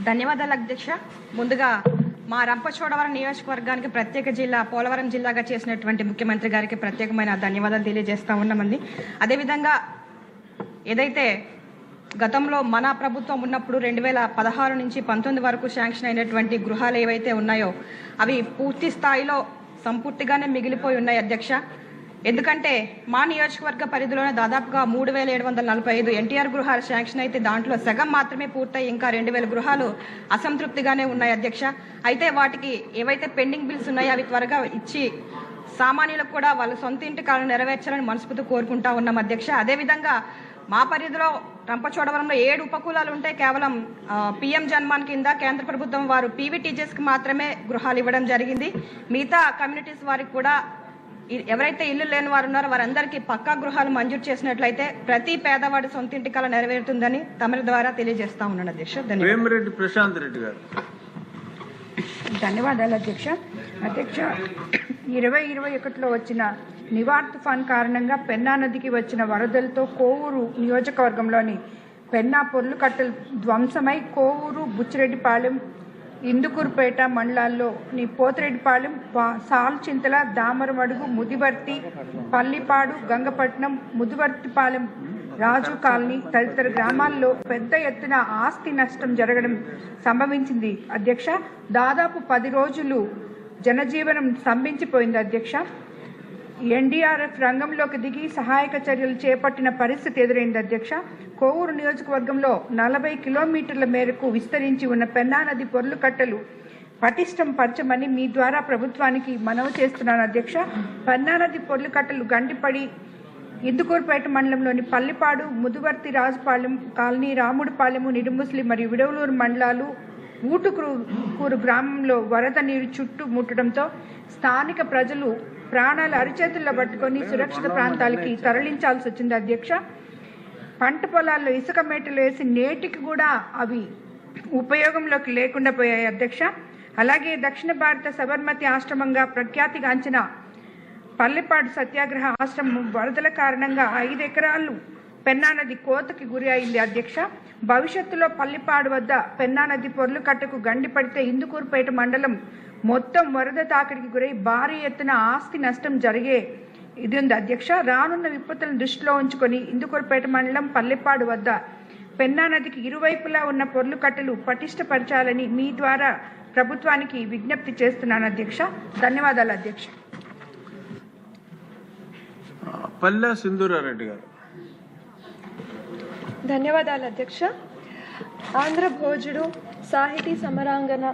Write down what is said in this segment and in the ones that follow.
ధన్యవాదాలు అధ్యక్ష. ముందుగా మా రంపచోడవరం నియోజకవర్గానికి ప్రత్యేక జిల్లా పోలవరం జిల్లాగా చేసినటువంటి ముఖ్యమంత్రి గారికి ప్రత్యేకమైన ధన్యవాదాలు తెలియజేస్తా ఉన్నామండి. అదేవిధంగా ఏదైతే గతంలో మన ప్రభుత్వం ఉన్నప్పుడు 2016 నుంచి 19 వరకు శాంక్షన్ అయినటువంటి గృహాలు ఏవైతే ఉన్నాయో అవి పూర్తి స్థాయిలో సంపూర్తిగానే మిగిలిపోయి ఉన్నాయి అధ్యక్ష. ఎందుకంటే మా నియోజకవర్గ పరిధిలోనే దాదాపుగా 3745 ఎన్టీఆర్ గృహాలు శాంక్షన్ అయితే దాంట్లో సగం మాత్రమే పూర్తయి ఇంకా 2000 గృహాలు అసంతృప్తిగానే ఉన్నాయి అధ్యక్ష. అయితే వాటికి ఏవైతే పెండింగ్ బిల్స్ ఉన్నాయో అవి త్వరగా ఇచ్చి సామాన్యులకు కూడా వాళ్ళ సొంత ఇంటి కలను నెరవేర్చాలని మనస్ఫూర్తి కోరుకుంటా ఉన్నాం అధ్యక్ష. అదేవిధంగా మా పరిధిలో రంపచోడవరంలో 7 ఉపకులాలు ఉంటే కేవలం పిఎం జన్మాన్ కింద కేంద్ర ప్రభుత్వం వారు పీవీటీజెస్కి మాత్రమే గృహాలు ఇవ్వడం జరిగింది. మిగతా కమ్యూనిటీస్ వారికి కూడా ఎవరైతే ఇల్లు లేని వారు ఉన్నారో వారందరికీ పక్కా గృహాలు మంజూరు చేసినట్లయితే ప్రతి పేదవాడి సొంత ఇంటి కల నెరవేరుతుందని తమరి ద్వారా తెలియజేస్తా ఉన్నాను అధ్యక్ష. ధన్యవాదాలు అధ్యక్ష. అధ్యక్ష 2021లో వచ్చిన నివార్ తుఫాన్ కారణంగా పెన్నా నదికి వచ్చిన వరదలతో కోవూరు నియోజకవర్గంలోని పెన్నా పొర్లుకట్టలు ధ్వంసమై కోవూరు, బుచ్చిరెడ్డిపాలెం, ఇందుకూరుపేట మండలాల్లోని పోతిరెడ్డిపాలెం, సాల్చింతల, దామరమడుగు, ముదివర్తి, పల్లిపాడు, గంగపట్నం, ముదివర్తిపాలెం, రాజు కాలనీ తదితర గ్రామాల్లో పెద్ద ఎత్తున ఆస్తి నష్టం జరగడం సంభవించింది అధ్యక్ష. దాదాపు 10 రోజులు జనజీవనం స్తంభించిపోయింది అధ్యక్ష. ఎన్డీఆర్ఎఫ్ రంగంలోకి దిగి సహాయక చర్యలు చేపట్టిన పరిస్థితి ఎదురైంది అధ్యక్ష. కోవూరు నియోజకవర్గంలో 40 కిలోమీటర్ల మేరకు విస్తరించి ఉన్న పెన్నా నది పొర్లుకట్టలు పటిష్టం పరచమని మీ ద్వారా ప్రభుత్వానికి మనవి చేస్తున్నాను అధ్యక్ష. పెన్నా నది పొర్లుకట్టలు గండిపడి ఇందుకూరుపేట మండలంలోని పల్లిపాడు, ముదువర్తి, రాజుపాలెం కాలనీ, రాముడిపాలెము, నిడుముస్లి మరియు విడవలూరు మండలాలు, ఊటుకూరు గ్రామంలో వరద నీరు చుట్టూ ముట్టడంతో స్థానిక ప్రజలు ప్రాణాలు అరిచేతుల్లో పట్టుకొని సురక్షిత ప్రాంతాలకి తరలించాల్సి వచ్చింది అధ్యక్ష. పంట పొలాల్లో ఇసుక మేటలు వేసి నేటికి కూడా అవి ఉపయోగంలోకి లేకుండా పోయాయి అధ్యక్ష. అలాగే దక్షిణ భారత సబర్మతి ఆశ్రమంగా ప్రఖ్యాతిగాంచిన పల్లెపాడు సత్యాగ్రహ ఆశ్రమం వరదల కారణంగా 5 ఎకరాలు పెన్నా నది కోతకి గురి అయింది అధ్యక్ష. భవిష్యత్తులో పల్లిపాడు వద్ద పెన్నా నది పొర్లుకట్టకు గండి పడితే ఇందుకూరుపేట మండలం మొత్తం వరద తాకిడికి గురై భారీ ఎత్తున ఆస్తి నష్టం జరిగే ఇది ఉంది అధ్యక్ష. రానున్న విపత్తులను దృష్టిలో ఉంచుకొని ఇందుకూరుపేట మండలం పల్లెపాడు వద్ద పెన్నా నదికి ఇరువైపులా ఉన్న పొర్లుకట్టలు పటిష్టపరచాలని మీ ద్వారా ప్రభుత్వానికి విజ్ఞప్తి చేస్తున్నాను అధ్యక్ష. ధన్యవాదాలు అధ్యక్ష. పల్లె సింధూరారెడ్డి గారు. ధన్యవాదాలు అధ్యక్ష. ఆంధ్ర భోజుడు, సాహితీ సమరాంగన,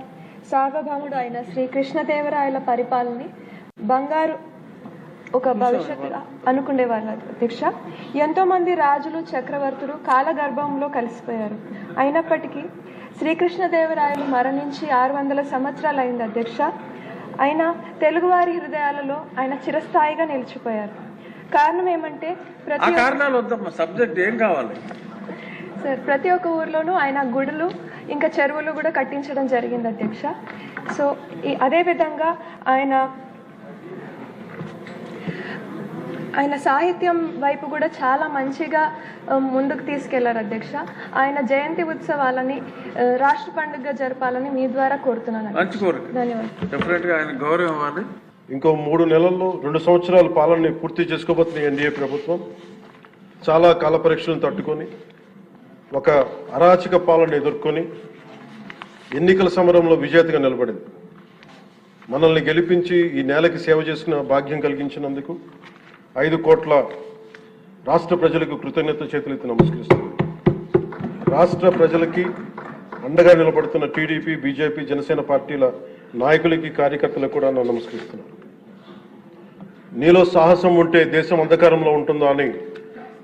సార్వభౌముడు అయిన శ్రీ కృష్ణదేవరాయల పరిపాలనని బంగారు ఒక భవిష్యత్తు అనుకునేవారు అధ్యక్ష. ఎంతో మంది రాజులు, చక్రవర్తులు కాలగర్భంలో కలిసిపోయారు. అయినప్పటికీ శ్రీకృష్ణదేవరాయలు మరణించి 600 సంవత్సరాలు అయింది అధ్యక్ష. ఆయన తెలుగువారి హృదయాలలో ఆయన చిరస్థాయిగా నిలిచిపోయారు. కారణం ఏమంటే ప్రతి ఒక్క ఊర్లోనూ ఆయన గుడులు ఇంకా చెరువులు కూడా కట్టించడం జరిగింది అధ్యక్ష. సో అదేవిధంగా ఆయన సాహిత్యం వైపు కూడా చాలా మంచిగా ముందుకు తీసుకెళ్లారు అధ్యక్ష. ఆయన జయంతి ఉత్సవాలని రాష్ట్ర పండుగగా జరపాలని మీ ద్వారా కోరుతున్నాను. ధన్యవాదాలు. ఇంకో 3 నెలల్లో 2 సంవత్సరాల పాలనని పూర్తి చేసుకోబోతున్న ఎన్డీఏ ప్రభుత్వం చాలా కాల పరీక్షలను తట్టుకొని ఒక అరాచక పాలన ఎదుర్కొని ఎన్నికల సమరంలో విజేతగా నిలబడింది. మనల్ని గెలిపించి ఈ నేలకి సేవ చేసిన భాగ్యం కలిగించినందుకు 5 కోట్ల రాష్ట్ర ప్రజలకు కృతజ్ఞత చేతులెత్తి నమస్కరిస్తున్నాను. రాష్ట్ర ప్రజలకి అండగా నిలబడుతున్న టీడీపీ, బీజేపీ, జనసేన పార్టీల నాయకులకి, కార్యకర్తలకు కూడా నేను నమస్కరిస్తున్నాను. నీలో సాహసం ఉంటే దేశం అంధకారంలో ఉంటుందా అని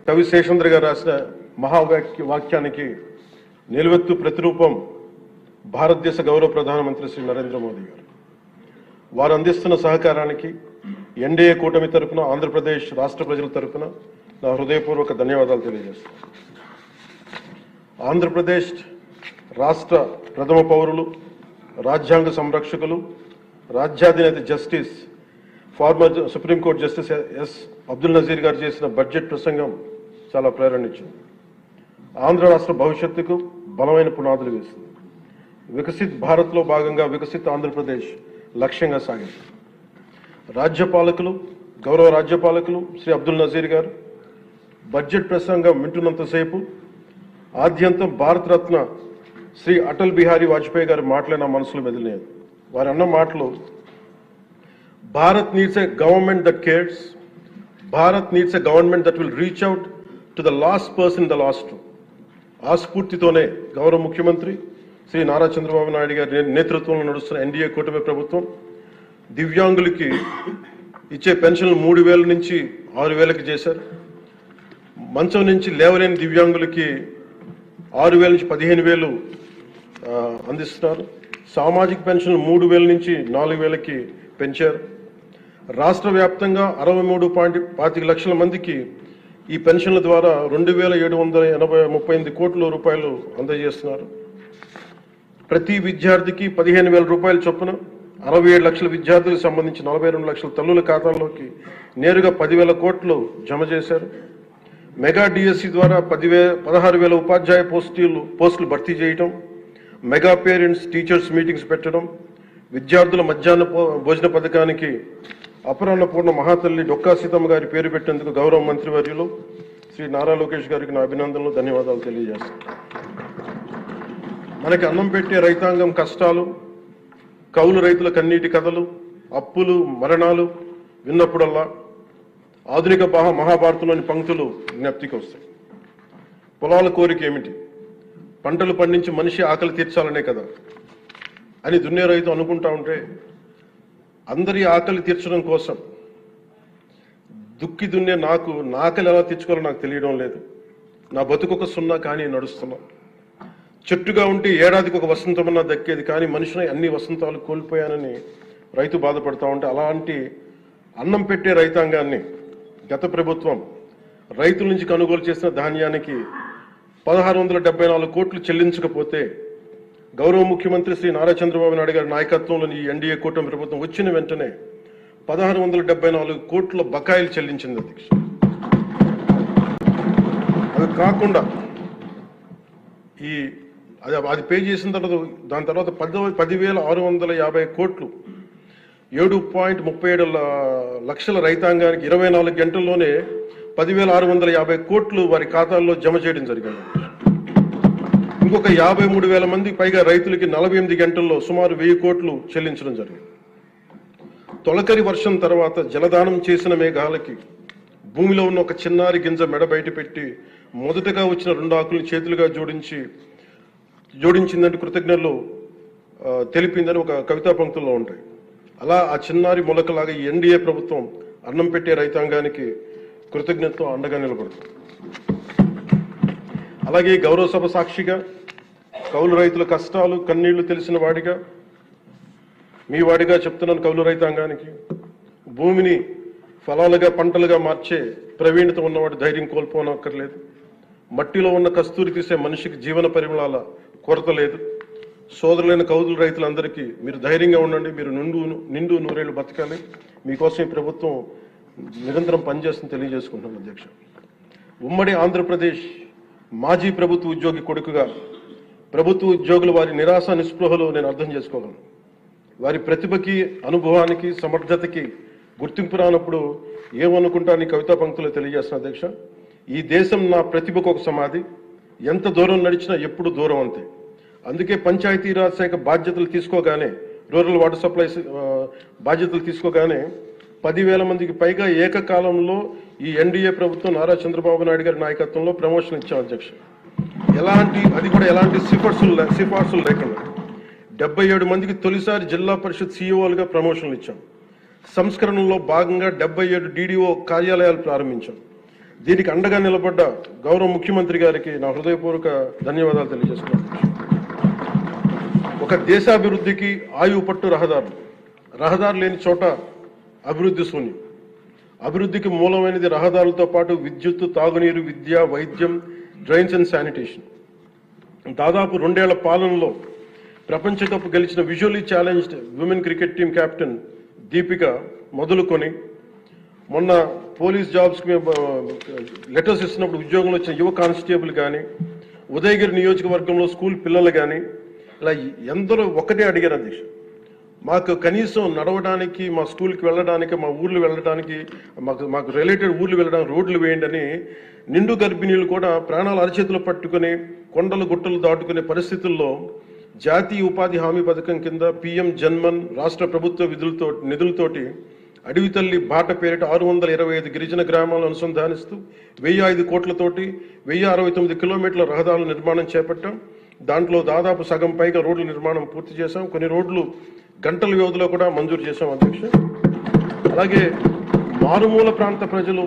కవి శేషేంద్ర గారు రాసిన మహావాక్యానికి నిలువెత్తు ప్రతిరూపం భారతదేశ గౌరవ ప్రధానమంత్రి శ్రీ నరేంద్ర మోదీ గారు. వారు అందిస్తున్న సహకారానికి ఎన్డీఏ కూటమి తరఫున, ఆంధ్రప్రదేశ్ రాష్ట్ర ప్రజల తరఫున నా హృదయపూర్వక ధన్యవాదాలు తెలియజేస్తాను. ఆంధ్రప్రదేశ్ రాష్ట్ర ప్రథమ పౌరులు, రాజ్యాంగ సంరక్షకులు, రాజ్యాధినేత justice former supreme court justice S Abdul Nazeer గారు చేసిన బడ్జెట్ ప్రసంగం చాలా ప్రేరణ ఇచ్చింది. ఆంధ్ర రాష్ట్ర భవిష్యత్తుకు బలమైన పునాదులు వేసింది. వికసిత్ భారత్లో భాగంగా వికసిత్ ఆంధ్రప్రదేశ్ లక్ష్యంగా సాగింది. రాజ్యపాలకులు, గౌరవ రాజ్యపాలకులు శ్రీ అబ్దుల్ నజీర్ గారు బడ్జెట్ ప్రసంగం వింటున్నంతసేపు ఆద్యంతం భారతరత్న శ్రీ అటల్ బిహారీ వాజ్పేయి గారు మాటలే నా మనసులో మెదిలినాయి. వారు అన్న మాటలు, Bharat needs a government that cares, Bharat needs a government that will reach out to the last person the last. ఆ స్ఫూర్తితోనే గౌరవ ముఖ్యమంత్రి శ్రీ నారా చంద్రబాబు నాయుడు గారి నేతృత్వంలో నడుస్తున్న ఎన్డీఏ కూటమి ప్రభుత్వం దివ్యాంగులకి ఇచ్చే పెన్షన్లు 3,000 నుంచి 6,000కి చేశారు. మంచం నుంచి లేవలేని దివ్యాంగులకి 6,000 నుంచి 15,000 అందిస్తున్నారు. సామాజిక పెన్షన్లు 3,000 నుంచి 4,000కి పెంచారు. రాష్ట్ర వ్యాప్తంగా 63.25 లక్షల మందికి ఈ పెన్షన్ల ద్వారా 2,738 కోట్ల రూపాయలు అందజేస్తున్నారు. ప్రతి విద్యార్థికి 15,000 రూపాయల చొప్పున 67 లక్షల విద్యార్థులకు సంబంధించి 42 లక్షల తల్లుల ఖాతాల్లోకి నేరుగా 10,000 కోట్లు జమ చేశారు. మెగా డిఎస్సి ద్వారా 16,000 ఉపాధ్యాయ పోస్టులు భర్తీ చేయటం, మెగా పేరెంట్స్ టీచర్స్ మీటింగ్స్ పెట్టడం, విద్యార్థుల మధ్యాహ్న భోజన పథకానికి అపరాన్నపూర్ణ మహాతల్లి డొక్కా సీతమ్మ గారి పేరు పెట్టేందుకు గౌరవ మంత్రివర్యులు శ్రీ నారా లోకేష్ గారికి నా అభినందనలు, ధన్యవాదాలు తెలియజేస్తాను. మనకి అన్నం పెట్టే రైతాంగం కష్టాలు, కౌలు రైతుల కన్నీటి కథలు, అప్పులు, మరణాలు విన్నప్పుడల్లా ఆధునిక మహాభారతంలోని పంక్తులు జ్ఞప్తికి వస్తాయి. పొలాల కోరిక ఏమిటి? పంటలు పండించి మనిషి ఆకలి తీర్చాలనే కదా అని దున్నే రైతు అనుకుంటా ఉంటే, అందరి ఆకలి తీర్చడం కోసం దుక్కి దున్నే నా ఆకలి ఎలా తీర్చుకోవాలో నాకు తెలియడం లేదు. నా బతుకొక సున్నా కానీ నడుస్తున్నా. చెట్టుగా ఉంటే ఏడాదికి ఒక వసంతమన్నా దక్కేది, కానీ మనిషిని అన్ని వసంతాలు కోల్పోయానని రైతు బాధపడతా ఉంటే, అలాంటి అన్నం పెట్టే రైతాంగాన్ని గత ప్రభుత్వం రైతుల నుంచి కొనుగోలు చేసిన ధాన్యానికి 1,674 కోట్లు చెల్లించకపోతే గౌరవ ముఖ్యమంత్రి శ్రీ నారా చంద్రబాబు నాయుడు గారి నాయకత్వంలోని ఈ ఎన్డీఏ కూటమి ప్రభుత్వం వచ్చిన వెంటనే 1,674 కోట్ల బకాయిలు చెల్లించింది అధ్యక్ష. అది కాకుండా అది పే చేసిన తర్వాత దాని తర్వాత 10,650 కోట్లు 7.37 లక్షల రైతాంగానికి 24 గంటల్లోనే 10,650 కోట్లు వారి ఖాతాల్లో జమ చేయడం జరిగింది. ఇంకొక 53,000 మందికి పైగా రైతులకి 48 గంటల్లో సుమారు 1,000 కోట్లు చెల్లించడం జరిగింది. తొలకరి వర్షం తర్వాత జలదానం చేసిన మేఘాలకి భూమిలో ఉన్న ఒక చిన్నారి గింజ మెడ బయట పెట్టి మొదటగా వచ్చిన 2 ఆకులను చేతులుగా జోడించిందంటే కృతజ్ఞతలు తెలిపిందని ఒక కవితా పంక్తుల్లో ఉంటాయి. అలా ఆ చిన్నారి మొలకలాగా ఈ ఎన్డీఏ ప్రభుత్వం అన్నం పెట్టే రైతాంగానికి కృతజ్ఞతతో అండగా నిలబడుతుంది. అలాగే గౌరవ సభ సాక్షిగా కౌలు రైతుల కష్టాలు కన్నీళ్లు తెలిసిన వాడిగా, మీ వాడిగా చెప్తున్నాను. కౌలు రైతాంగానికి భూమిని ఫలాలుగా పంటలుగా మార్చే ప్రవీణత ఉన్నవాడు ధైర్యం కోల్పోనక్కర్లేదు. మట్టిలో ఉన్న కస్తూరి తీసే మనిషికి జీవన పరిమళాల కొరత లేదు. సోదరులైన కౌలు రైతులందరికీ మీరు ధైర్యంగా ఉండండి, మీరు నిండు నూరేళ్లు బతకాలి. మీకోసం ఈ ప్రభుత్వం నిరంతరం పనిచేస్తుందని తెలియజేసుకుంటున్నాను అధ్యక్ష. ఉమ్మడి ఆంధ్రప్రదేశ్ మాజీ ప్రభుత్వ ఉద్యోగి కొడుకుగా ప్రభుత్వ ఉద్యోగులు వారి నిరాశ నిస్పృహలు నేను అర్థం చేసుకోగలను. వారి ప్రతిభకి, అనుభవానికి, సమర్థతకి గుర్తింపు రానప్పుడు ఏమనుకుంటానని కవితా పంక్తులు తెలియజేస్తున్న అధ్యక్ష. ఈ దేశం నా ప్రతిభకు ఒక సమాధి, ఎంత దూరం నడిచినా ఎప్పుడు దూరం అంతే. అందుకే పంచాయతీరాజ్ శాఖ బాధ్యతలు తీసుకోగానే, రూరల్ వాటర్ సప్లై బాధ్యతలు తీసుకోగానే 10,000 మందికి పైగా ఏకకాలంలో ఈ ఎన్డీఏ ప్రభుత్వం నారా చంద్రబాబు నాయుడు గారి నాయకత్వంలో ప్రమోషన్ ఇచ్చాం అధ్యక్ష. అది కూడా ఎలాంటి సిఫార్సులు లేకుండా 77 మందికి తొలిసారి జిల్లా పరిషత్ సీఈఓలుగా ప్రమోషన్లు ఇచ్చాం. సంస్కరణలో భాగంగా 77 డీడీఓ కార్యాలయాలు ప్రారంభించాం. దీనికి అండగా నిలబడ్డ గౌరవ ముఖ్యమంత్రి గారికి నా హృదయపూర్వక ధన్యవాదాలు తెలియజేస్తున్నాను. ఒక దేశాభివృద్ధికి ఆయువు పట్టు రహదారులు లేని చోట అభివృద్ధి శూన్యం. అభివృద్ధికి మూలమైనది రహదారులతో పాటు విద్యుత్తు, తాగునీరు, విద్య, వైద్యం, డ్రైన్స్ అండ్ శానిటేషన్. దాదాపు 2 ఏళ్ల పాలనలో ప్రపంచ కప్ గెలిచిన visually challenged women cricket team captain Deepika మొదలుకొని మొన్న పోలీస్ జాబ్స్కి లెటర్స్ ఇస్తున్నప్పుడు ఉద్యోగంలో వచ్చిన యువ కానిస్టేబుల్ కానీ, ఉదయగిరి నియోజకవర్గంలో స్కూల్ పిల్లలు కానీ, ఇలా ఎందరో ఒకటే అడిగారు అధ్యక్ష, మాకు కనీసం నడవడానికి, మా స్కూల్కి వెళ్ళడానికి, మా ఊర్లు వెళ్ళడానికి, మాకు రిలేటెడ్ ఊర్లు వెళ్ళడానికి రోడ్లు వేయండి అని నిండు గర్భిణీలు కూడా ప్రాణాలు అరచేతులు పట్టుకుని కొండలు గుట్టలు దాటుకునే పరిస్థితుల్లో జాతీయ ఉపాధి హామీ పథకం కింద PM జన్మన్ రాష్ట్ర ప్రభుత్వ నిధులతోటి అడవి తల్లి బాట పేరిట 625 గిరిజన గ్రామాలను అనుసంధానిస్తూ 1005 కోట్లతోటి 1069 కిలోమీటర్ల రహదారుల నిర్మాణం చేపట్టాం. దాంట్లో దాదాపు సగం పైగా రోడ్ల నిర్మాణం పూర్తి చేశాం. కొన్ని రోడ్లు గంటల వ్యవధిలో కూడా మంజూరు చేశాం అధ్యక్ష. అలాగే మారుమూల ప్రాంత ప్రజలు,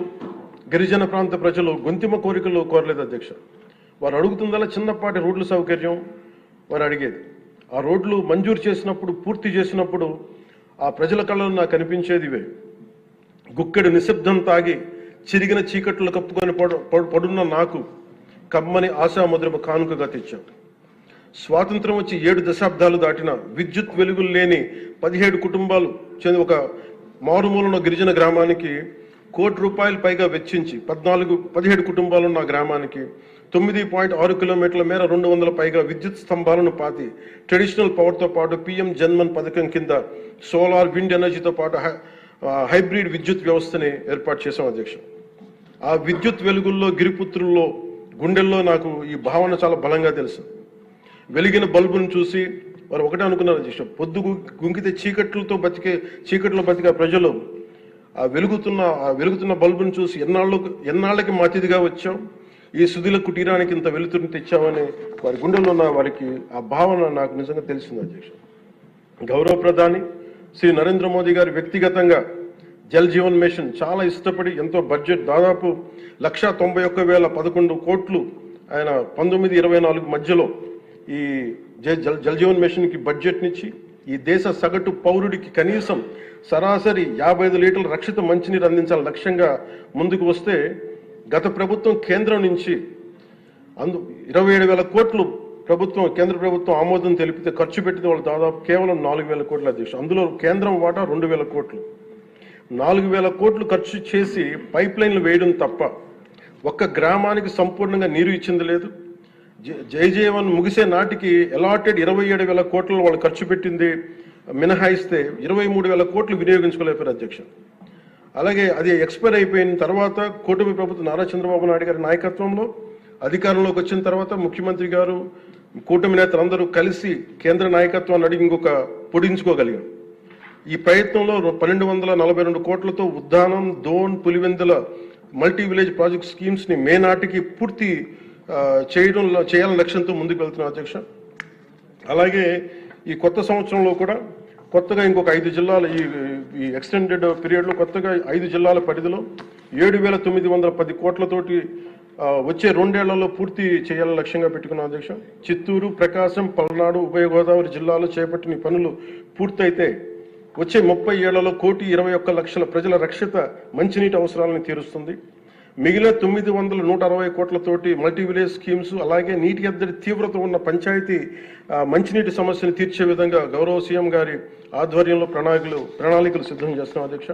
గిరిజన ప్రాంత ప్రజలు గొంతిమ కోరికలు కోరలేదు అధ్యక్ష. వారు అడుగుతుందల్లా చిన్నపాటి రోడ్ల సౌకర్యం వారు అడిగేది. ఆ రోడ్లు మంజూరు చేసినప్పుడు, పూర్తి చేసినప్పుడు ఆ ప్రజల కళ్ళలో నాకు అనిపించేది ఇవే. గుక్కెడు నిశ్శబ్దం తాగి చిరిగిన చీకట్లు కప్పుకొని పడున్న నాకు కమ్మని ఆశామధురమ కానుకగా తెచ్చాం. స్వాతంత్రం వచ్చి 7 దశాబ్దాలు దాటిన విద్యుత్ వెలుగులు లేని 17 కుటుంబాలు చెంది ఒక మారుమూలన గిరిజన గ్రామానికి ₹1 కోటి పైగా వెచ్చించి 17 కుటుంబాలున్న గ్రామానికి 9.6 కిలోమీటర్ల మేర 200 పైగా విద్యుత్ స్తంభాలను పాతి ట్రెడిషనల్ పవర్తో పాటు PM జన్మన్ పథకం కింద సోలార్, విండ్ ఎనర్జీతో పాటు హైబ్రిడ్ విద్యుత్ వ్యవస్థని ఏర్పాటు చేశాం అధ్యక్ష. ఆ విద్యుత్ వెలుగుల్లో, గిరిపుత్రుల్లో, గుండెల్లో నాకు ఈ భావన చాలా బలంగా తెలుసు. వెలిగిన బల్బును చూసి వారు ఒకటే అనుకున్నారు అధ్యక్ష, పొద్దు గుంకితే చీకట్లో బతికే ప్రజలు ఆ వెలుగుతున్న బల్బును చూసి ఎన్నాళ్ళకి మా అతిథిగా వచ్చాం, ఈ సుధిల కుటీరానికి ఇంత వెలుతురుని తెచ్చామని వారి గుండెల్లో ఉన్న వారికి ఆ భావన నాకు నిజంగా తెలిసింది అధ్యక్ష. గౌరవ ప్రధాని శ్రీ నరేంద్ర మోదీ గారు వ్యక్తిగతంగా జల్ జీవన్ మిషన్ చాలా ఇష్టపడి ఎంతో బడ్జెట్ దాదాపు 191,011 కోట్లు ఆయన 1924 మధ్యలో ఈ జల్ జీవన్ మిషన్కి బడ్జెట్నిచ్చి ఈ దేశ సగటు పౌరుడికి కనీసం సరాసరి 55 లీటర్ల రక్షిత మంచినీరు అందించాలని లక్ష్యంగా ముందుకు వస్తే గత ప్రభుత్వం కేంద్రం నుంచి 27,000 కోట్లు కేంద్ర ప్రభుత్వం ఆమోదం తెలిపితే ఖర్చు పెట్టింది వాళ్ళు దాదాపు కేవలం 4,000 కోట్ల అధ్యక్ష. అందులో కేంద్రం వాటా 2,000 కోట్లు. 4,000 కోట్లు ఖర్చు చేసి పైప్ లైన్లు వేయడం తప్ప ఒక్క గ్రామానికి సంపూర్ణంగా నీరు ఇచ్చింది లేదు. జైజీవన్ ముగిసే నాటికి అలాటెడ్ 27,000 కోట్లు వాళ్ళు ఖర్చు పెట్టింది మినహాయిస్తే 23,000 కోట్లు వినియోగించుకోలేకపోయారు అధ్యక్ష. అలాగే అది ఎక్స్పైర్ అయిపోయిన తర్వాత కూటమి ప్రభుత్వం నారా చంద్రబాబు నాయుడు గారి నాయకత్వంలో అధికారంలోకి వచ్చిన తర్వాత ముఖ్యమంత్రి గారు, కూటమి నేతలందరూ కలిసి కేంద్ర నాయకత్వాన్ని అడిగి ఇంకొక పొడించుకోగలిగాం. ఈ ప్రయత్నంలో 1,242 కోట్లతో Uddanam, Dhone, Pulivendula multi village project schemes ని మే నాటికి పూర్తి చేయాలని లక్ష్యంతో ముందుకు వెళ్తున్నాం అధ్యక్ష. అలాగే ఈ కొత్త సంవత్సరంలో కూడా కొత్తగా ఇంకొక 5 జిల్లాల ఈ ఎక్స్టెండెడ్ పీరియడ్లో కొత్తగా 5 జిల్లాల పరిధిలో 7,910 కోట్లతోటి వచ్చే 2 ఏళ్లలో పూర్తి చేయాలని లక్ష్యంగా పెట్టుకున్నాం అధ్యక్ష. చిత్తూరు, ప్రకాశం, పల్నాడు, ఉభయ గోదావరి జిల్లాలో చేపట్టిన పనులు పూర్తయితే వచ్చే 30 ఏళ్లలో 1,21,00,000 ప్రజల రక్షిత మంచినీటి అవసరాలను తీరుస్తుంది. మిగిలిన 960 కోట్లతోటి మల్టీ విలేజ్ స్కీమ్స్, అలాగే నీటి ఎద్దడి తీవ్రత ఉన్న పంచాయతీ మంచినీటి సమస్యను తీర్చే విధంగా గౌరవ సీఎం గారి ఆధ్వర్యంలో ప్రణాళికలు సిద్ధం చేస్తున్నాం అధ్యక్ష.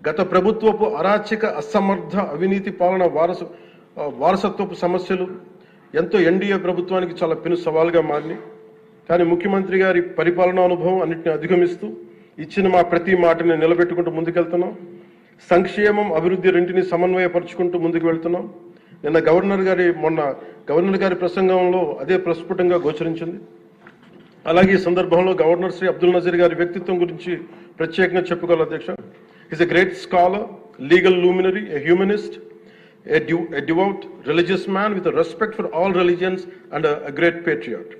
గత ప్రభుత్వపు అరాచక, అసమర్థ, అవినీతి పాలన వారసత్వపు సమస్యలు ఎంతో ఎన్డీఏ ప్రభుత్వానికి చాలా పెను సవాల్గా మారినాయి. కానీ ముఖ్యమంత్రి గారి పరిపాలనా అనుభవం అన్నింటిని అధిగమిస్తూ ఇచ్చిన మా ప్రతి మాటని నిలబెట్టుకుంటూ ముందుకెళ్తున్నాం. సంక్షేమం, అభివృద్ధి రెంటిని సమన్వయపరుచుకుంటూ ముందుకు వెళ్తున్నాం. మొన్న గవర్నర్ గారి ప్రసంగంలో అదే ప్రస్ఫుటంగా గోచరించింది. అలాగే ఈ సందర్భంలో గవర్నర్ శ్రీ అబ్దుల్ నజీర్ గారి వ్యక్తిత్వం గురించి ప్రత్యేకంగా చెప్పుకోవాలి అధ్యక్ష. Is a great scholar, legal luminary, a humanist, a devout religious man with a respect for all religions and a great patriot.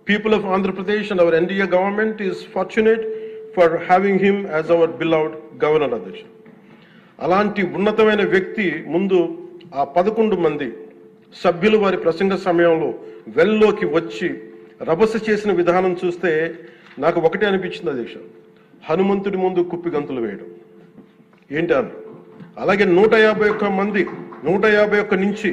People of Andhra Pradesh and our NDA government is fortunate for having him as our beloved governor అధ్యక్ష. అలాంటి ఉన్నతమైన వ్యక్తి ముందు ఆ 11 మంది సభ్యులు వారి ప్రసంగ సమయంలో వెల్లోకి వచ్చి రభస చేసిన విధానం చూస్తే నాకు ఒకటే అనిపించింది అధ్యక్ష, హనుమంతుడి ముందు కుప్పి గంతులు వేయడం ఏంటి అని. అలాగే 151 నుంచి